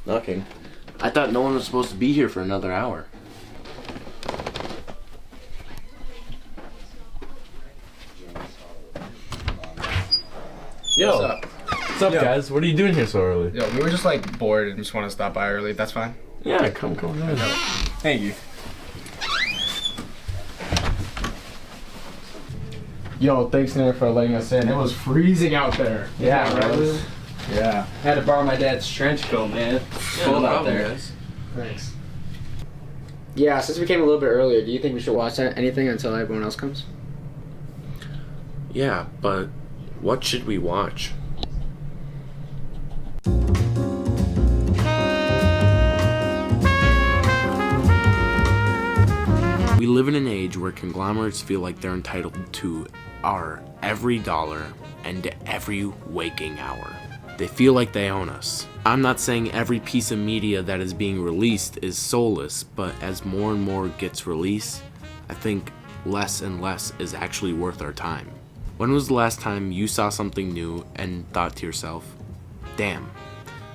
Knocking. I thought no one was supposed to be here for another hour. Yo. What's up? What's up, Yo. guys? What are you doing here so early? Yo, we were just like bored and just want to stop by early. That's fine. Yeah, come on. Thank you. Yo, thanks Nate for letting us in. It was freezing out there. Yeah, right. Yeah. I had to borrow my dad's trench coat, man. Cold out there. Guys. Thanks. Yeah, since we came a little bit earlier, do you think we should watch anything until everyone else comes? Yeah, but what should we watch? We live in an age where conglomerates feel like they're entitled to our every dollar and every waking hour. They feel like they own us. I'm not saying every piece of media that is being released is soulless, but as more and more gets released, I think less and less is actually worth our time. When was the last time you saw something new and thought to yourself, damn,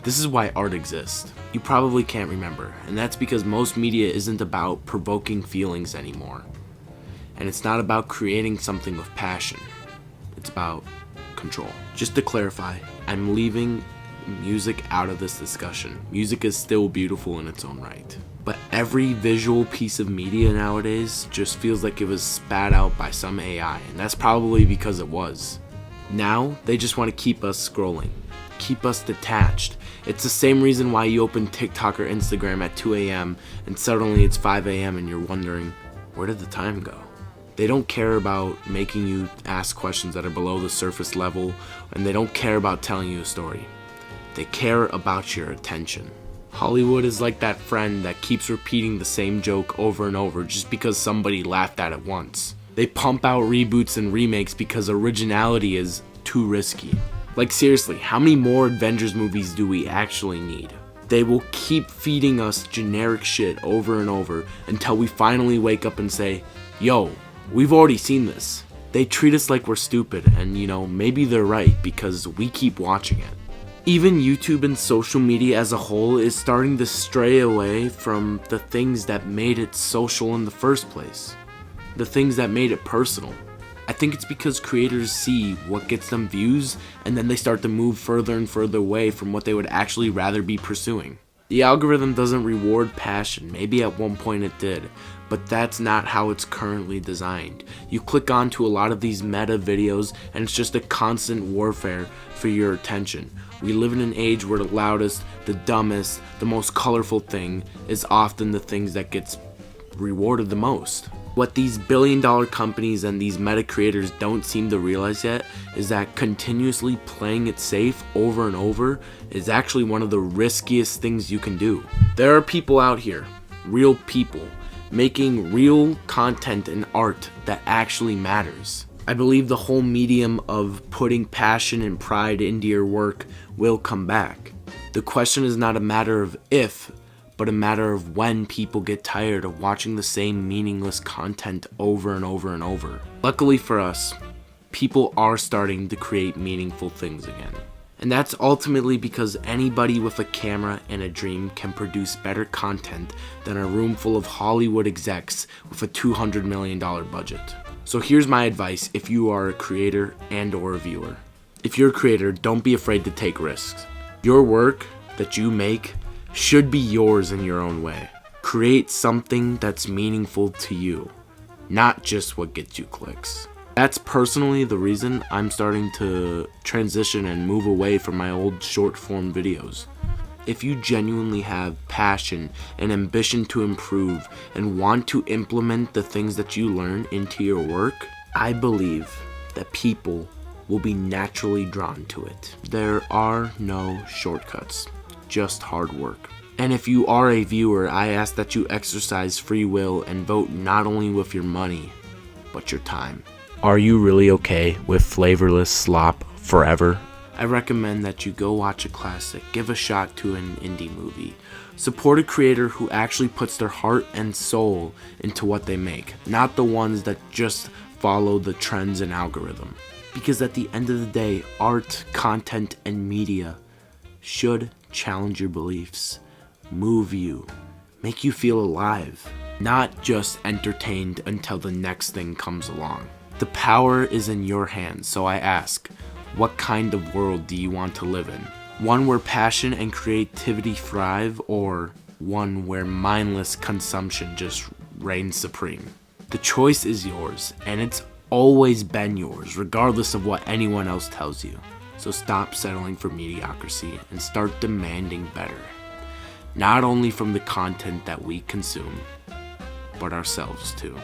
this is why art exists? You probably can't remember, and that's because most media isn't about provoking feelings anymore. And it's not about creating something with passion. It's about control. Just to clarify, I'm leaving music out of this discussion. Music is still beautiful in its own right. But every visual piece of media nowadays just feels like it was spat out by some AI, and that's probably because it was. Now, they just want to keep us scrolling, keep us detached. It's the same reason why you open TikTok or Instagram at 2 a.m. and suddenly it's 5 a.m. and you're wondering, where did the time go? They don't care about making you ask questions that are below the surface level, and they don't care about telling you a story. They care about your attention. Hollywood is like that friend that keeps repeating the same joke over and over just because somebody laughed at it once. They pump out reboots and remakes because originality is too risky. Like seriously, how many more Avengers movies do we actually need? They will keep feeding us generic shit over and over until we finally wake up and say, yo, we've already seen this. They treat us like we're stupid, and maybe they're right because we keep watching it. Even YouTube and social media as a whole is starting to stray away from the things that made it social in the first place. The things that made it personal. I think it's because creators see what gets them views, and then they start to move further and further away from what they would actually rather be pursuing. The algorithm doesn't reward passion. Maybe at one point it did, but that's not how it's currently designed. You click onto a lot of these meta videos and it's just a constant warfare for your attention. We live in an age where the loudest, the dumbest, the most colorful thing is often the things that gets rewarded the most. What these billion-dollar companies and these meta creators don't seem to realize yet is that continuously playing it safe over and over is actually one of the riskiest things you can do. There are people out here, real people, making real content and art that actually matters. I believe the whole medium of putting passion and pride into your work will come back. The question is not a matter of if, but a matter of when people get tired of watching the same meaningless content over and over and over. Luckily for us, people are starting to create meaningful things again. And that's ultimately because anybody with a camera and a dream can produce better content than a room full of Hollywood execs with a $200 million budget. So here's my advice if you are a creator and or a viewer. If you're a creator, don't be afraid to take risks. Your work that you make should be yours in your own way. Create something that's meaningful to you, not just what gets you clicks. That's personally the reason I'm starting to transition and move away from my old short form videos. If you genuinely have passion and ambition to improve and want to implement the things that you learn into your work, I believe that people will be naturally drawn to it. There are no shortcuts, just hard work. And if you are a viewer, I ask that you exercise free will and vote not only with your money, but your time. Are you really okay with flavorless slop forever? I recommend that you go watch a classic, give a shot to an indie movie. Support a creator who actually puts their heart and soul into what they make, not the ones that just follow the trends and algorithm. Because at the end of the day, art, content, and media should challenge your beliefs, move you, make you feel alive, not just entertained until the next thing comes along. The power is in your hands, so I ask, what kind of world do you want to live in? One where passion and creativity thrive, or one where mindless consumption just reigns supreme? The choice is yours, and it's always been yours, regardless of what anyone else tells you. So stop settling for mediocrity and start demanding better. Not only from the content that we consume, but ourselves too.